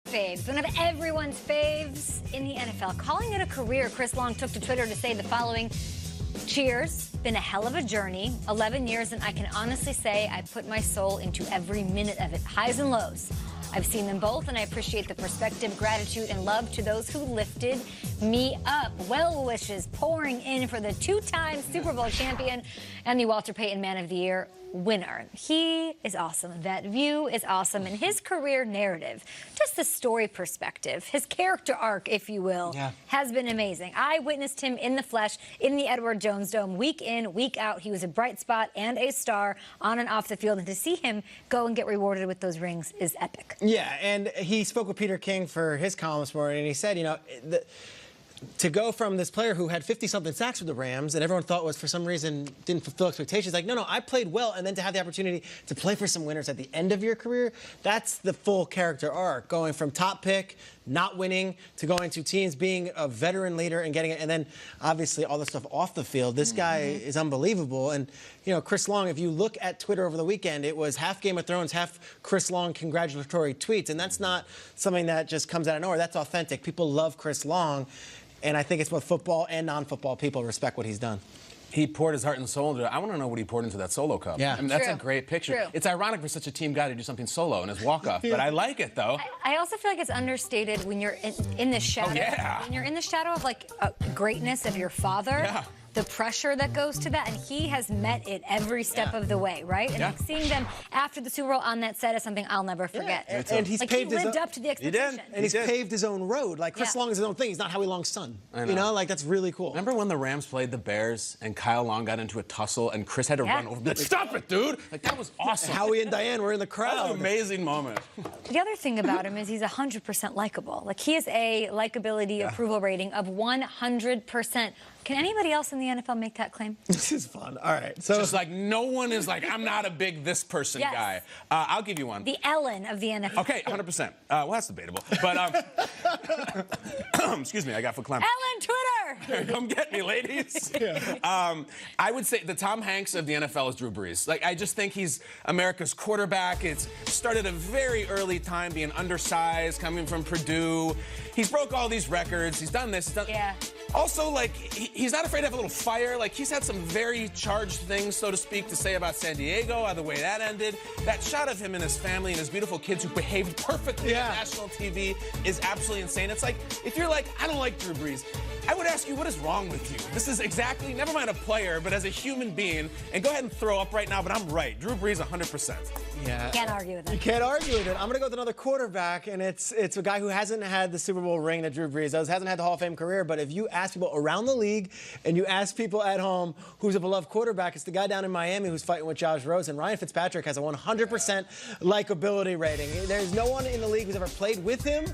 faves, one of everyone's faves in the NFL. Calling it a career, Chris Long took to Twitter to say the following: cheers, been a hell of a journey, 11 years, and I can honestly say I put my soul into every minute of it, highs and lows. I've seen them both, and I appreciate the perspective, gratitude, and love to those who lifted me up. Well wishes pouring in for the two-time Super Bowl champion and the Walter Payton Man of the Year winner. He is awesome. That view is awesome. And his career narrative, just the story perspective, his character arc, if you will, has been amazing. I witnessed him in the flesh in the Edward Jones Dome week in, week out. He was a bright spot and a star on and off the field. And to see him go and get rewarded with those rings is epic. Yeah, and he spoke with Peter King for his column this morning, and he said, you know, to go from this player who had 50-something sacks with the Rams and everyone thought was, for some reason, didn't fulfill expectations, like, no, I played well, and then to have the opportunity to play for some winners at the end of your career, that's the full character arc, going from top pick, not winning, to going to teams being a veteran leader and getting it, and then, obviously, all the stuff off the field. This guy is unbelievable, and, you know, Chris Long, if you look at Twitter over the weekend, it was half Game of Thrones, half Chris Long congratulatory tweets, and that's not something that just comes out of nowhere. That's authentic. People love Chris Long. And I think it's both football and non-football people respect what he's done. He poured his heart and soul into it. I want to know what he poured into that solo cup. Yeah. I mean, that's a great picture. It's ironic for such a team guy to do something solo in his walk-off, but I like it, though. I also feel like it's understated when you're in the shadow. Oh, yeah. When you're in the shadow of, like, greatness of your father. Yeah. The pressure that goes to that, and he has met it every step of the way, right? And like, seeing them after the Super Bowl on that set is something I'll never forget. And he's like, paved he lived up to the expectation. He did. And he's paved his own road. Like, Chris Long is his own thing. He's not Howie Long's son. You know, like, that's really cool. Remember when the Rams played the Bears and Kyle Long got into a tussle and Chris had to run over and be like, stop it, dude! Like, that was awesome. Howie and Diane were in the crowd. That was an amazing moment. The other thing about him is he's 100% likable. Like, he has a likability approval rating of 100%. Can anybody else in the NFL make that claim? This is fun. All right. So just like no one is like, I'm not a big this person guy. I'll give you one. The Ellen of the NFL. Okay, 100%. Well, that's debatable. But, excuse me, I got foot clamp. Ellen Twitter! Come get me, ladies. I would say the Tom Hanks of the NFL is Drew Brees. Like, I just think he's America's quarterback. It's started a very early time being undersized, coming from Purdue. He's broke all these records. He's done this. He's done... Also, like, he's not afraid to have a little fire. Like, he's had some very charged things, so to speak, to say about San Diego, the way that ended. That shot of him and his family and his beautiful kids who behaved perfectly on national TV is absolutely insane. It's like, if you're like, I don't like Drew Brees, I would ask you, what is wrong with you? This is exactly, never mind a player, but as a human being, and go ahead and throw up right now, but I'm right. Drew Brees, 100%. Yeah. Can't argue with that. You can't argue with it. I'm going to go with another quarterback, and it's a guy who hasn't had the Super Bowl ring that Drew Brees does, hasn't had the Hall of Fame career, but if you ask people around the league and you ask people at home who's a beloved quarterback, it's the guy down in Miami who's fighting with Josh Rosen. Ryan Fitzpatrick has a 100% likability rating. There's no one in the league who's ever played with him,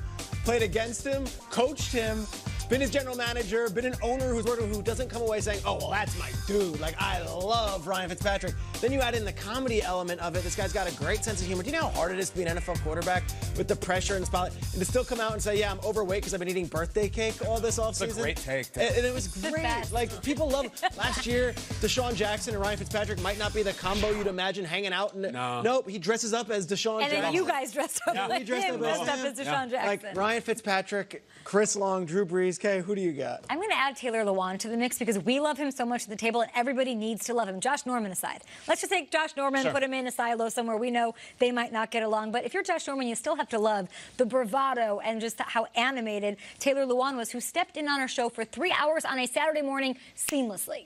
played against him, coached him, been his general manager, been an owner who's working who doesn't come away saying, oh, well, that's my dude. Like, I love Ryan Fitzpatrick. Then you add in the comedy element of it. This guy's got a great sense of humor. Do you know how hard it is to be an NFL quarterback with the pressure and the spotlight? And to still come out and say, yeah, I'm overweight because I've been eating birthday cake all this offseason. It's a great take. And it was great. Like, people love last year, Deshaun Jackson and Ryan Fitzpatrick might not be the combo you'd imagine hanging out. Nope, he dresses up as Deshaun Jackson. And then you guys dressed up with him, dressed up as Deshaun Jackson. Like, Ryan Fitzpatrick, Chris Long, Drew Brees. Kay, who do you got? I'm going to add Taylor Lewan to the mix because we love him so much at the table, and everybody needs to love him. Josh Norman aside. Let's just take Josh Norman, put him in a silo somewhere. We know they might not get along. But if you're Josh Norman, you still have to love the bravado and just how animated Taylor Lewan was, who stepped in on our show for 3 hours on a Saturday morning seamlessly.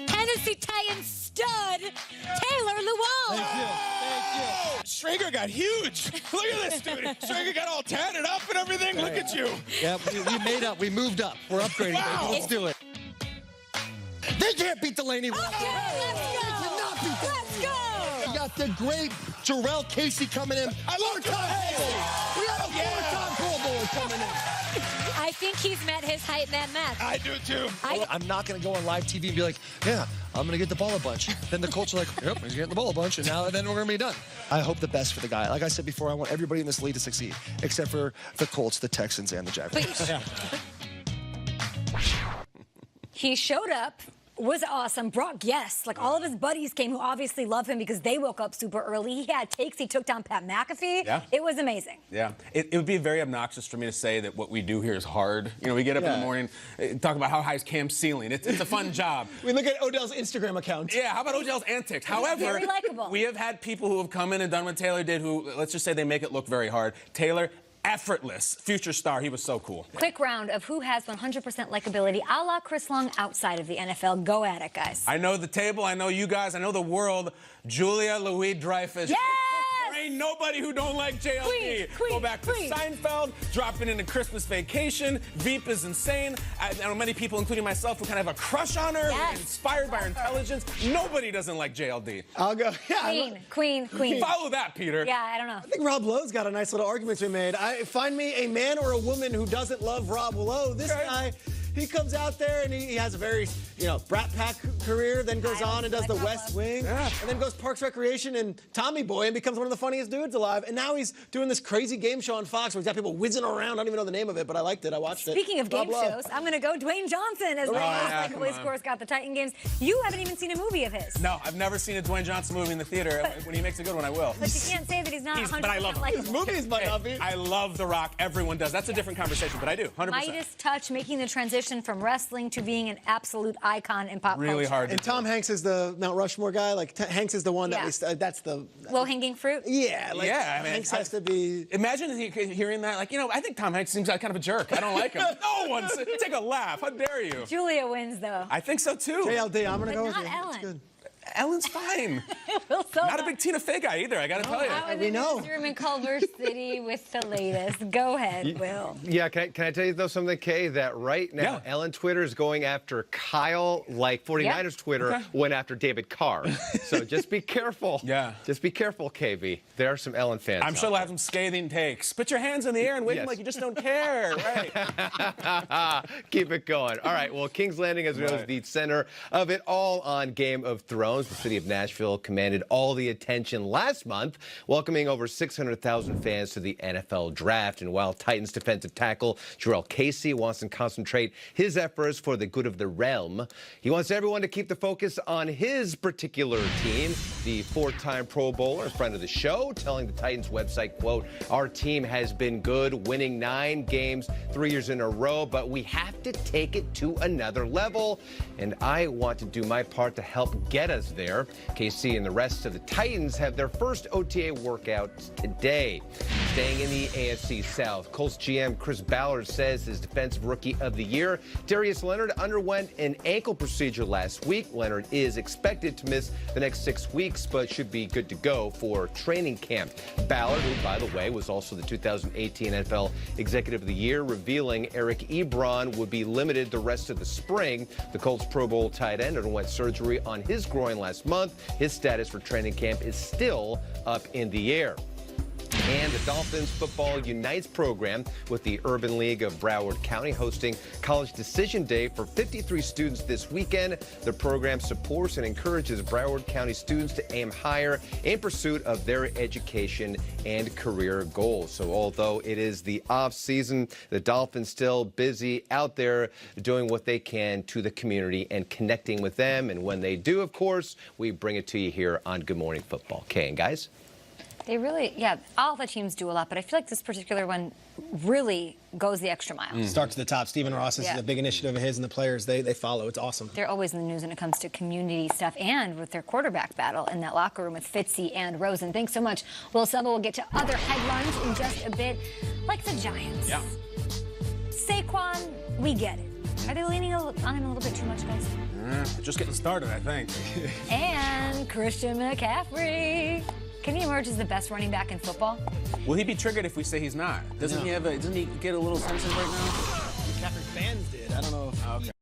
Tennessee Titans stud, Taylor Lewan. Thank you. Schrager got huge. Look at this, dude. Schrager got all tatted up and everything. Look at you. Yeah, we made up. We moved up. We're upgrading. Wow. Let's do it. They can't beat Delaney. Okay, let's go. They cannot beat Delaney. Let's go. We got the great Jarrell Casey coming in. I love Casey. We got a four-time Pro Bowler coming in. I think he's met his hype man match. I do too. I'm not going to go on live TV and be like, yeah, I'm going to get the ball a bunch. Then the Colts are like, yep, he's getting the ball a bunch, and then we're going to be done. I hope the best for the guy. Like I said before, I want everybody in this league to succeed, except for the Colts, the Texans, and the Jaguars. He showed up was awesome. Brock, yes. Like, all of his buddies came who obviously love him because they woke up super early. He had takes. He took down Pat McAfee. Yeah. It was amazing. Yeah. It would be very obnoxious for me to say that what we do here is hard. You know, we get up in the morning, talk about how high is Cam's ceiling. It's a fun job. We look at Odell's Instagram account. Yeah, how about Odell's antics? However, very likable. We have had people who have come in and done what Taylor did who, let's just say they make it look very hard. Taylor, effortless, future star. He was so cool. Quick round of who has 100% likability, a la Chris Long outside of the NFL. Go at it, guys. I know the table, I know you guys, I know the world. Julia Louis-Dreyfus. Yes! There ain't nobody who don't like JLD. Go back to Seinfeld, dropping into Christmas Vacation. Veep is insane. I know many people, including myself, who kind of have a crush on her, inspired by her intelligence. Nobody doesn't like JLD. I'll go. Yeah, Queen. Follow that, Peter. Yeah, I don't know. I think Rob Lowe's got a nice little argument to be made. Find me a man or a woman who doesn't love Rob Lowe. This guy, he comes out there and he has a very, Brat Pack career, then goes on and does the West Wing, and then goes Parks Recreation and Tommy Boy and becomes one of the funniest dudes alive. And now he's doing this crazy game show on Fox where he's got people whizzing around. I don't even know the name of it, but I liked it. I watched it. Speaking of game shows, I'm going to go Dwayne Johnson as the most likable. Of course, got the Titan games. You haven't even seen a movie of his. No, I've never seen a Dwayne Johnson movie in the theater. When he makes a good one, I will. But you can't say that he's not 100% but I love him. likable. His movies might not be. I love The Rock. Everyone does. That's a different conversation, but I do. 100%. Midas touch, making the transition from wrestling to being an absolute icon in pop culture. Really hard. And Tom Hanks is the Mount Rushmore guy. Like Hanks is the one that that's the low-hanging fruit. Yeah, like Hanks has to be. Imagine hearing that. Like, I think Tom Hanks seems like kind of a jerk. I don't like him. No one take a laugh. How dare you? Julia wins though. I think so too. JLD, I'm gonna go with you. Not Ellen. That's good. Ellen's fine. Not a big Tina Fey guy either, I gotta tell you. I was in the newsroom in Culver City with the latest. Go ahead, Will. Yeah, can I tell you though something, Kay? That right now, Ellen Twitter is going after Kyle, like 49ers Twitter went after David Carr. So just be careful. Just be careful, KB. There are some Ellen fans. I'm sure they'll have some scathing takes. Put your hands in the air and wave them like you just don't care. Right. Keep it going. All right, well, King's Landing, as we know, is the center of it all on Game of Thrones. The city of Nashville commanded all the attention last month, welcoming over 600,000 fans to the NFL draft. And while Titans defensive tackle Jarrell Casey wants to concentrate his efforts for the good of the realm, he wants everyone to keep the focus on his particular team. The four-time Pro Bowler, friend of the show, telling the Titans website, quote, "Our team has been good, winning 9 games 3 years in a row, but we have to take it to another level. And I want to do my part to help get us there." KC and the rest of the Titans have their first OTA workouts today. Staying in the AFC South, Colts GM Chris Ballard says his defensive rookie of the year, Darius Leonard, underwent an ankle procedure last week. Leonard is expected to miss the next 6 weeks, but should be good to go for training camp. Ballard, who, by the way, was also the 2018 NFL Executive of the Year, revealing Eric Ebron would be limited the rest of the spring. The Colts Pro Bowl tight end underwent surgery on his groin last month. His status for training camp is still up in the air. And the Dolphins Football Unites program with the Urban League of Broward County hosting College Decision Day for 53 students this weekend. The program supports and encourages Broward County students to aim higher in pursuit of their education and career goals. So although it is the off season, the Dolphins still busy out there doing what they can to the community and connecting with them. And when they do, of course, we bring it to you here on Good Morning Football. Kay and guys? They really, all the teams do a lot, but I feel like this particular one really goes the extra mile. Start to the top. Stephen Ross is a big initiative of his, and the players, they follow. It's awesome. They're always in the news when it comes to community stuff and with their quarterback battle in that locker room with Fitzy and Rosen. Thanks so much, Will Selva. We'll get to other headlines in just a bit, like the Giants. Saquon, we get it. Are they leaning on him a little bit too much, guys? Just getting started, I think. And Christian McCaffrey. Can he emerge as the best running back in football? Will he be triggered if we say he's not? Doesn't he get a little sensitive right now? McCaffrey fans did. I don't know if... Okay.